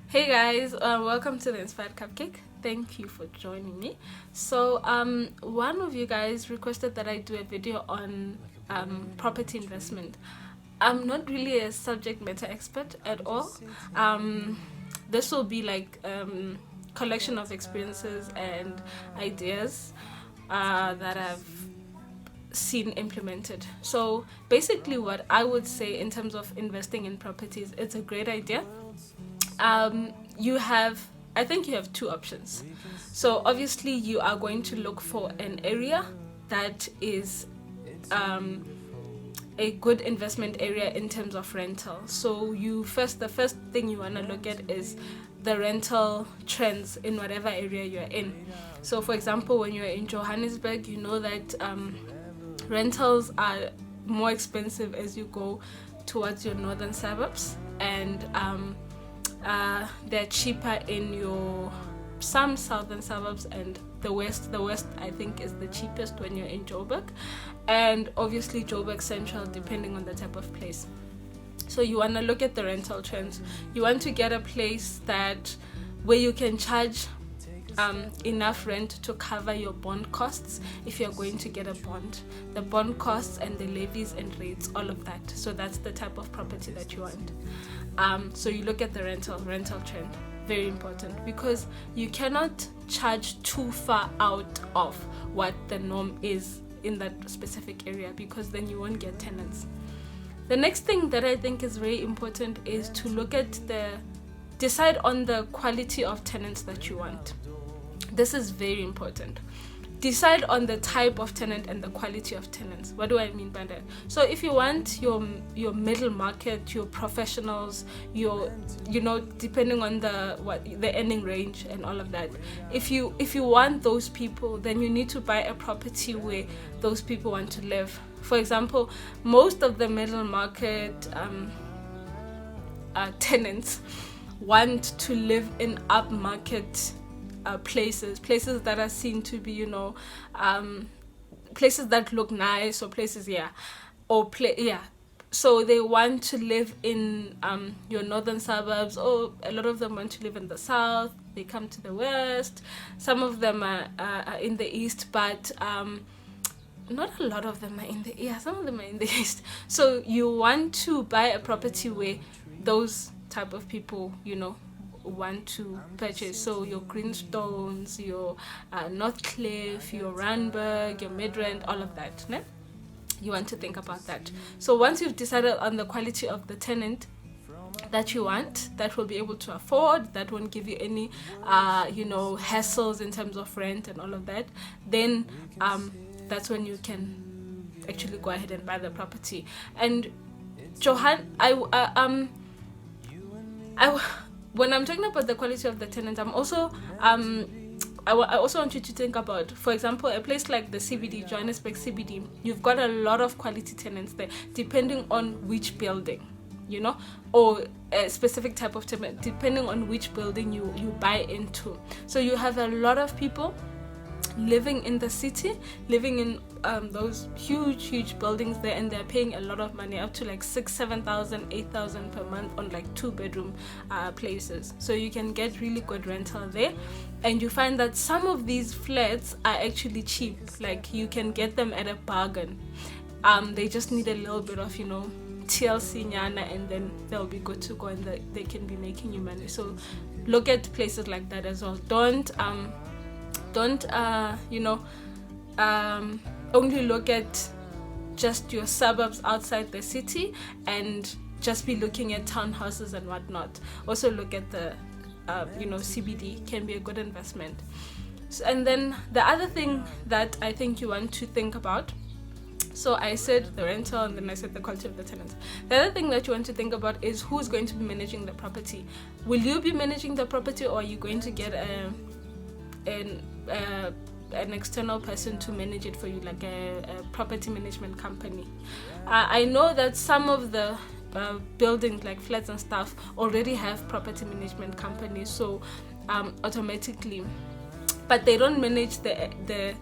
Hey guys, welcome to the Inspired Cupcake. Thank you for joining me. So one of you guys requested that I do a video on property investment. I'm not really a subject matter expert at all. This will be like collection of experiences and ideas that I've seen implemented. So basically what I would say in terms of investing in properties, it's a great idea. I think you have two options. So obviously you are going to look for an area that is a good investment area in terms of rental. So the first thing you want to look at is the rental trends in whatever area you're in. So for example, when you're in Johannesburg, you know that rentals are more expensive as you go towards your northern suburbs, and they're cheaper in some southern suburbs, and the west I think is the cheapest when you're in Joburg, and obviously Joburg Central, depending on the type of place. So you want to look at the rental trends. You want to get a place where you can charge enough rent to cover your bond costs if you're going to get a bond, the bond costs and the levies and rates, all of that. So that's the type of property that you want. So you look at the rental trend, very important, because you cannot charge too far out of what the norm is in that specific area, because then you won't get tenants. The next thing that I think is very important is to decide on the quality of tenants that you want. This is very important. Decide on the type of tenant and the quality of tenants. What do I mean by that? So if you want your middle market, your professionals, depending on the earning range and all of that, if you want those people, then you need to buy a property where those people want to live. For example, most of the middle market tenants want to live in upmarket places that are seen to be, places that look nice, or places, so they want to live in your northern suburbs, or a lot of them want to live in the south. They come to the west. Some of them are in the east, but not a lot of them are in the some of them are in the east. So you want to buy a property where those type of people want to purchase. So your Greenstones, your Northcliffe, your Randburg, your Midrand, all of that, né? You want to think about that. So once you've decided on the quality of the tenant that you want, that will be able to afford, that won't give you any hassles in terms of rent and all of that, then that's when you can actually go ahead and buy the property. And when I'm talking about the quality of the tenant, I'm also I also want you to think about, for example, a place like the CBD, Johannesburg CBD. You've got a lot of quality tenants there, depending on which building, or a specific type of tenant, depending on which building you buy into. So you have a lot of people living in the city, living in those huge buildings there, and they're paying a lot of money, up to like 6,000-7,000, 8,000 per month on like 2-bedroom places. So you can get really good rental there, and you find that some of these flats are actually cheap. Like you can get them at a bargain. They just need a little bit of TLC nyana, and then they'll be good to go, and they can be making you money. So look at places like that as well. Don't only look at just your suburbs outside the city and just be looking at townhouses and whatnot. Also look at the CBD can be a good investment. So, and then the other thing that I think you want to think about, so I said the rental, and then I said the quality of the tenants. The other thing that you want to think about is who's going to be managing the property. Will you be managing the property, or are you going to get an external person to manage it for you, like a property management company? I know that some of the buildings, like flats and stuff, already have property management companies, so automatically, but they don't manage the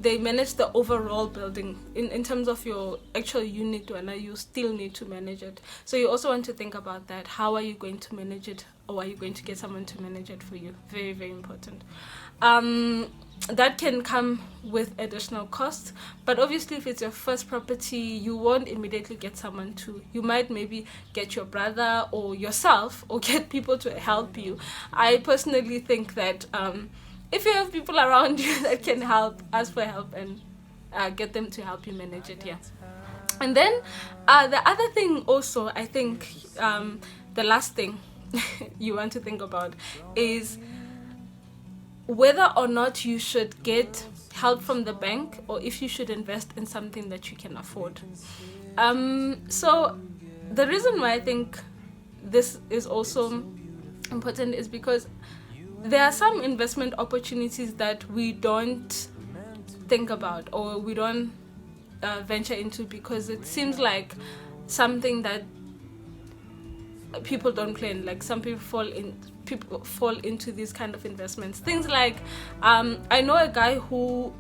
they manage the overall building. In terms of your actual unit, you still need to manage it. So you also want to think about that. How are you going to manage it, or are you going to get someone to manage it for you? Very, very important. That can come with additional costs, but obviously if it's your first property, you won't immediately get someone to. You might maybe get your brother or yourself, or get people to help you. I personally think that if you have people around you that can help, ask for help and get them to help you manage it. Yeah. And then the other thing also, I think the last thing you want to think about is whether or not you should get help from the bank, or if you should invest in something that you can afford. So the reason why I think this is also important is because there are some investment opportunities that we don't think about, or we don't venture into, because it seems like something that people don't plan. Like some people fall into these kind of investments. Things like I know a guy who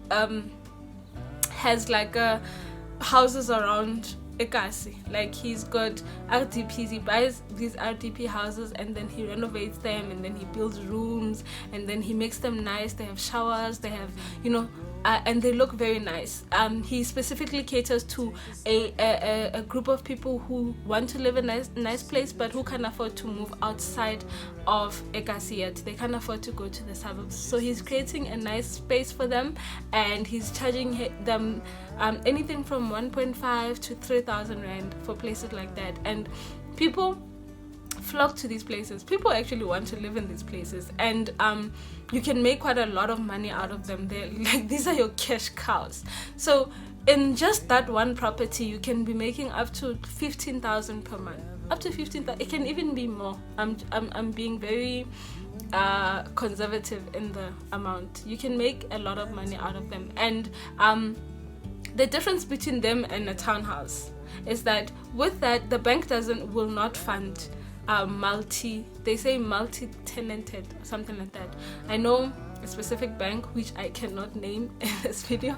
has like houses around Ekasi. Like he's got RDPs, he buys these RDP houses and then he renovates them, and then he builds rooms, and then he makes them nice. They have showers, they have, and they look very nice. He specifically caters to a group of people who want to live in a nice place, but who can afford to move outside of Ekasi yet. They can't afford to go to the suburbs. So he's creating a nice space for them, and he's charging them anything from 1.5 to 3,000 rand for places like that. And people flock to these places. People actually want to live in these places, and you can make quite a lot of money out of them. They're like, these are your cash cows. So in just that one property, you can be making up to 15,000 per month. Up to 15,000. It can even be more. I'm being very conservative in the amount. You can make a lot of money out of them. And the difference between them and a townhouse is that with that, the bank will not fund multi-tenanted or something like that. I know a specific bank, which I cannot name in this video,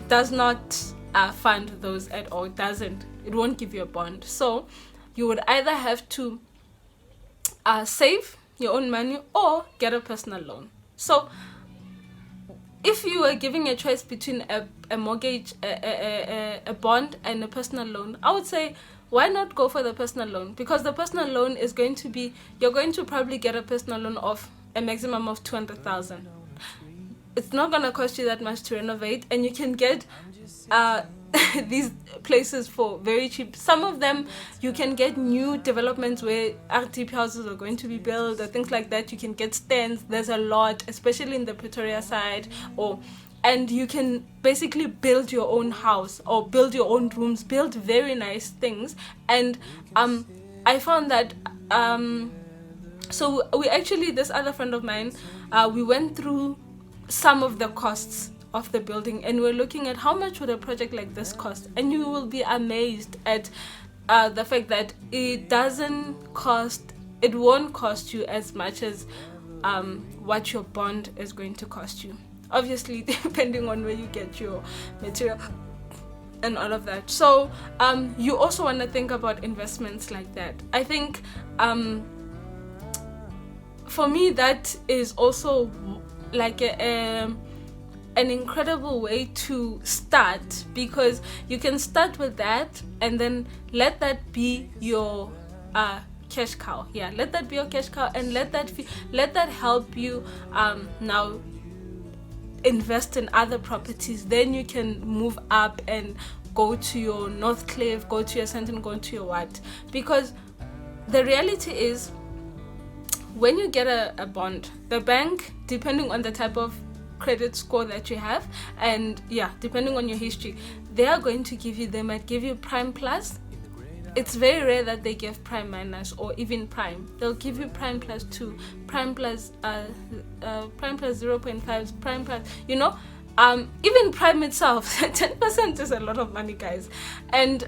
does not fund those at all. It won't give you a bond. So you would either have to save your own money or get a personal loan. So if you were giving a choice between a mortgage, a bond, and a personal loan, I would say, why not go for the personal loan? Because the personal loan is going to be, you're going to probably get a personal loan of a maximum of 200,000. It's not going to cost you that much to renovate, and you can get these places for very cheap. Some of them, you can get new developments where RDP houses are going to be built, or things like that. You can get stands. There's a lot, especially in the Pretoria side, and you can basically build your own house or build your own rooms, build very nice things. And I found that so we actually, this other friend of mine, we went through some of the costs of the building, and we're looking at how much would a project like this cost, and you will be amazed at the fact that it won't cost you as much as what your bond is going to cost you, obviously depending on where you get your material and all of that. So you also want to think about investments like that. I think for me that is also like an incredible way to start, because you can start with that and then let that be your cash cow. Yeah, let that be your cash cow, and let that help you now invest in other properties. Then you can move up and go to your Northcliffe, go to your Sandton, go to your what. Because the reality is, when you get a bond, the bank, depending on the type of credit score that you have, and depending on your history, they might give you prime plus. It's very rare that they give prime minus or even prime. They'll give you prime plus 2, prime plus 0.5, prime plus, even prime itself. 10% is a lot of money, guys. And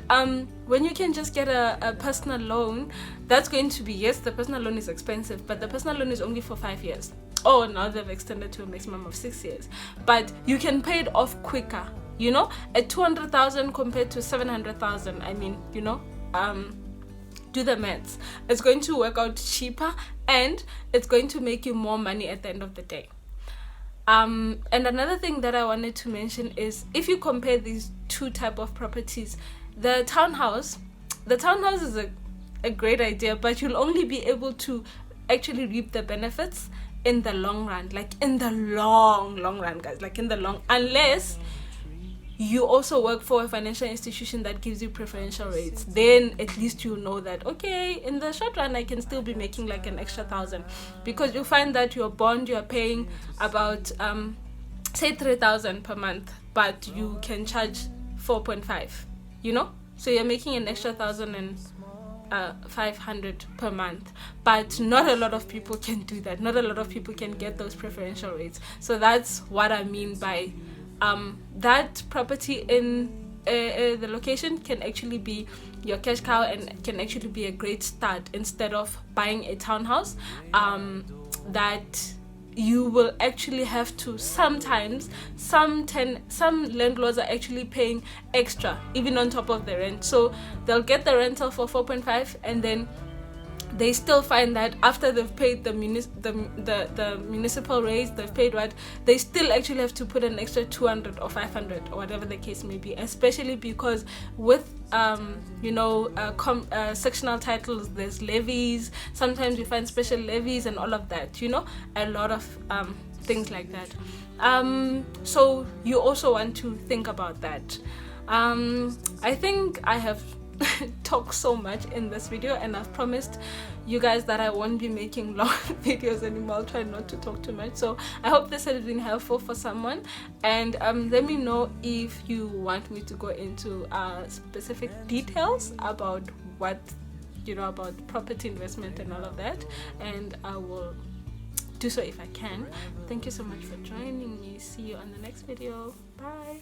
when you can just get a personal loan, that's going to be, yes, the personal loan is expensive, but the personal loan is only for 5 years. Oh, now they've extended to a maximum of 6 years, but you can pay it off quicker, you know, at 200,000 compared to 700,000. I mean, you know, do the maths. It's going to work out cheaper, and it's going to make you more money at the end of the day. And another thing that I wanted to mention is, if you compare these two type of properties, the townhouse is a great idea, but you'll only be able to actually reap the benefits in the long run, like in the long run, guys, like in the long, unless you also work for a financial institution that gives you preferential rates. Then at least you know that, okay, in the short run I can still be making like an extra 1,000, because you find that your bond, you're paying about say 3,000 per month, but you can charge 4.5, you know, so you're making an extra 1,500 per month. But not a lot of people can do that. Not a lot of people can get those preferential rates. So that's what I mean by that property in the location can actually be your cash cow, and can actually be a great start, instead of buying a townhouse that you will actually have to, sometimes some landlords are actually paying extra even on top of the rent. So they'll get the rental for 4.5, and then they still find that after they've paid the municipal rates, they've paid what, they still actually have to put an extra 200 or 500 or whatever the case may be, especially because with you know, sectional titles, there's levies, sometimes you find special levies and all of that, you know, a lot of things like that. So you also want to think about that. I think I have talk so much in this video, and I've promised you guys that I won't be making long videos anymore. I'll try not to talk too much. So I hope this has been helpful for someone, and let me know if you want me to go into specific details about what, you know, about property investment and all of that, and I will do so if I can. Thank you so much for joining me. See you on the next video. Bye.